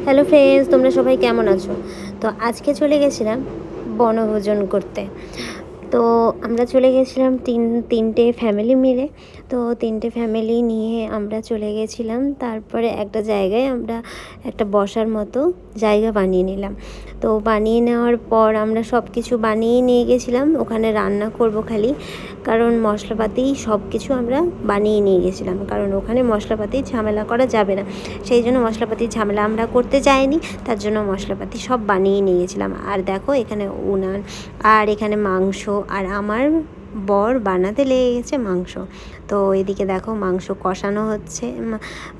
Hello friends, তোমরা সবাই কেমন আছো? তো আজকে চলে গেছিলাম বনভোজন করতে। তো আমরা চলে গেছিলাম তিনটে ফ্যামিলি মিলে। তো তিনটে ফ্যামিলি নিয়ে আমরা চলে গেছিলাম। তারপরে একটা জায়গায় আমরা একটা বসার মতো জায়গা বানিয়ে নিলাম। তো বানিয়ে নেওয়ার পর আমরা সব কিছু বানিয়ে নিয়ে গেছিলাম, ওখানে রান্না করব খালি। কারণ মশলাপাতি সব কিছু আমরা বানিয়ে নিয়ে গেছিলাম, কারণ ওখানে মশলাপাতি ঝামেলা করা যাবে না। সেই জন্য মশলাপাতির ঝামেলা আমরা করতে যাইনি, তার জন্য মশলাপাতি সব বানিয়ে নিয়ে গেছিলাম। আর দেখো এখানে উনান, আর এখানে মাংস, আর আমার বর বানাতে লেগে গেছে মাংস। তো এদিকে দেখো মাংস কষানো হচ্ছে,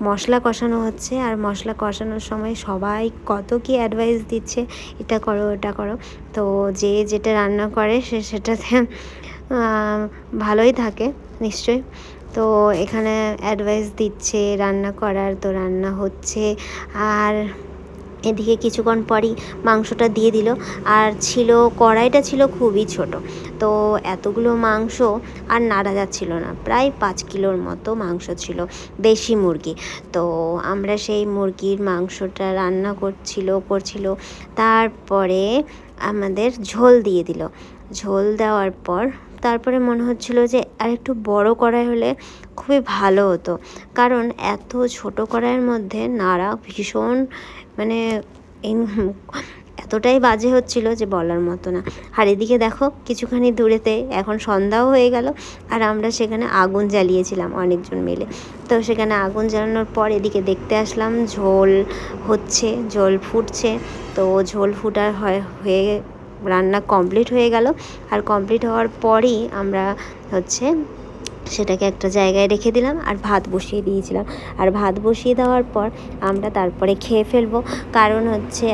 মশলা কষানো হচ্ছে। আর মশলা কষানোর সময় সবাই কত কি অ্যাডভাইস দিচ্ছে, এটা করো ওটা করো। তো যে যেটা রান্না করে সে সেটাতে ভালোই থাকে নিশ্চয়ই। তো এখানে অ্যাডভাইস দিচ্ছে রান্না করার, তো রান্না হচ্ছে। আর এদিকে কিছুক্ষণ পরই মাংসটা দিয়ে দিল। আর কড়াইটা ছিল খুবই ছোট, তো এতগুলো মাংস আর নাড়া যাচ্ছিল না। প্রায় 5 কিলোর মতো মাংস ছিল, দেশি মুরগি। তো আমরা সেই মুরগির মাংসটা রান্না করছিল। তারপরে আমাদের ঝোল দিয়ে দিল। ঝোল দেওয়ার পর তারপরে মনে হচ্ছিল যে আর একটু বড় কড়াই হলে খুবই ভালো হতো, কারণ এত ছোট কড়াইয়ের মধ্যে নাড়া ভীষণ মানে এতটাই বাজে হচ্ছিল যে বলার মতো না। আর এদিকে দেখো কিছুখানি দূরেতে এখন সন্ধ্যাও হয়ে গেল, আর আমরা সেখানে আগুন জ্বালিয়েছিলাম অনেকজন মিলে। তো সেখানে আগুন জ্বালানোর পর এদিকে দেখতে আসলাম ঝোল হচ্ছে, ঝোল ফুটছে। তো ঝোল ফুটার হয়ে রান্না কমপ্লিট হয়ে গেল। আর কমপ্লিট হওয়ার পরই আমরা সেটাকে একটা জায়গায় রেখে দিলাম, আর ভাত বসিয়ে দিয়েছিলাম। আর ভাত বসিয়ে দেওয়ার পর আমরা তারপরে খেয়ে ফেলবো, কারণ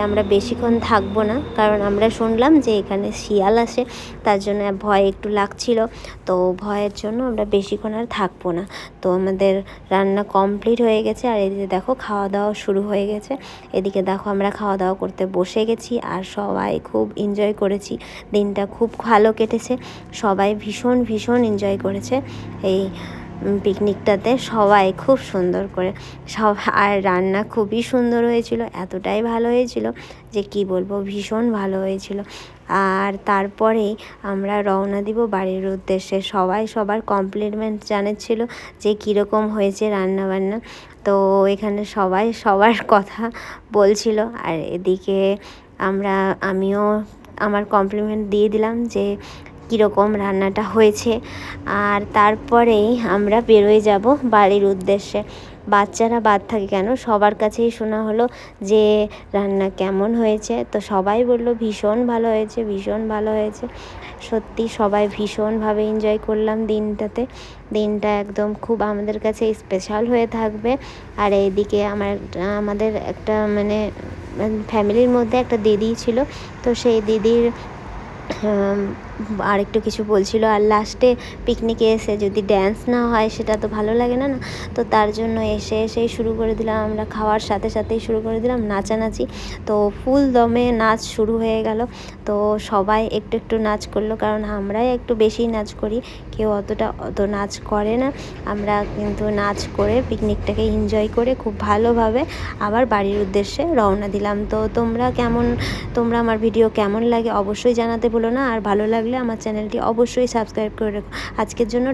আমরা বেশিক্ষণ থাকবো না। কারণ আমরা শুনলাম যে এখানে শিয়াল আসে, তার জন্য ভয় একটু লাগছিল। তো ভয়ের জন্য আমরা বেশিক্ষণ আর থাকবো না। তো আমাদের রান্না কমপ্লিট হয়ে গেছে। আর এদিকে দেখো খাওয়া দাওয়া শুরু হয়ে গেছে। এদিকে দেখো আমরা খাওয়া দাওয়া করতে বসে গেছি, আর সবাই খুব এনজয় করেছি। দিনটা খুব ভালো কেটেছে, সবাই ভীষণ ভীষণ এনজয় করেছে এই পিকনিকটাতে। সবাই খুব সুন্দর করে আর রান্না খুবই সুন্দর হয়েছিল, এতটাই ভালো হয়েছিল যে কি বলবো, ভীষণ ভালো হয়েছিল। আর তারপরেই আমরা রওনা দিব বাড়ির উদ্দেশ্যে। সবাই সবার কমপ্লিমেন্ট জানাচ্ছিল যে কীরকম হয়েছে রান্নাবান্না। তো এখানে সবাই সবার কথা বলছিল। আর এদিকে আমিও আমার কমপ্লিমেন্ট দিয়ে দিলাম যে কীরকম রান্নাটা হয়েছে। আর তারপরেই আমরা বেরোয় যাব বাড়ির উদ্দেশ্যে। বাচ্চারা বাদ থাকে কেন, সবার কাছেই শোনা হলো যে রান্না কেমন হয়েছে। তো সবাই বললো ভীষণ ভালো হয়েছে, ভীষণ ভালো হয়েছে। সত্যি সবাই ভীষণভাবে এনজয় করলাম দিনটা একদম খুব আমাদের কাছে স্পেশাল হয়ে থাকবে। আর এইদিকে আমাদের একটা ফ্যামিলির মধ্যে একটা দিদি ছিল, তো সেই দিদির আরেকটু কিছু বলছিল। আর লাস্টে পিকনিকে এসে যদি ড্যান্স না হয় সেটা তো ভালো লাগে না। তো তার জন্য এসেই শুরু করে দিলাম, আমরা খাওয়ার সাথে সাথেই শুরু করে দিলাম নাচানাচি। তো ফুল দমে নাচ শুরু হয়ে গেল। তো সবাই একটু একটু নাচ করলো, কারণ আমরাই একটু বেশি নাচ করি, কেউ অত নাচ করে না। আমরা কিন্তু নাচ করে পিকনিকটাকে এনজয় করে খুব ভালোভাবে আবার বাড়ির উদ্দেশ্যে রওনা দিলাম। তো তোমরা আমার ভিডিও কেমন লাগে অবশ্যই জানাতে ভুলো না। আর ভালো লাগলে আমার চ্যানেলটি অবশ্যই সাবস্ক্রাইব করে রেখো। আজকের জন্য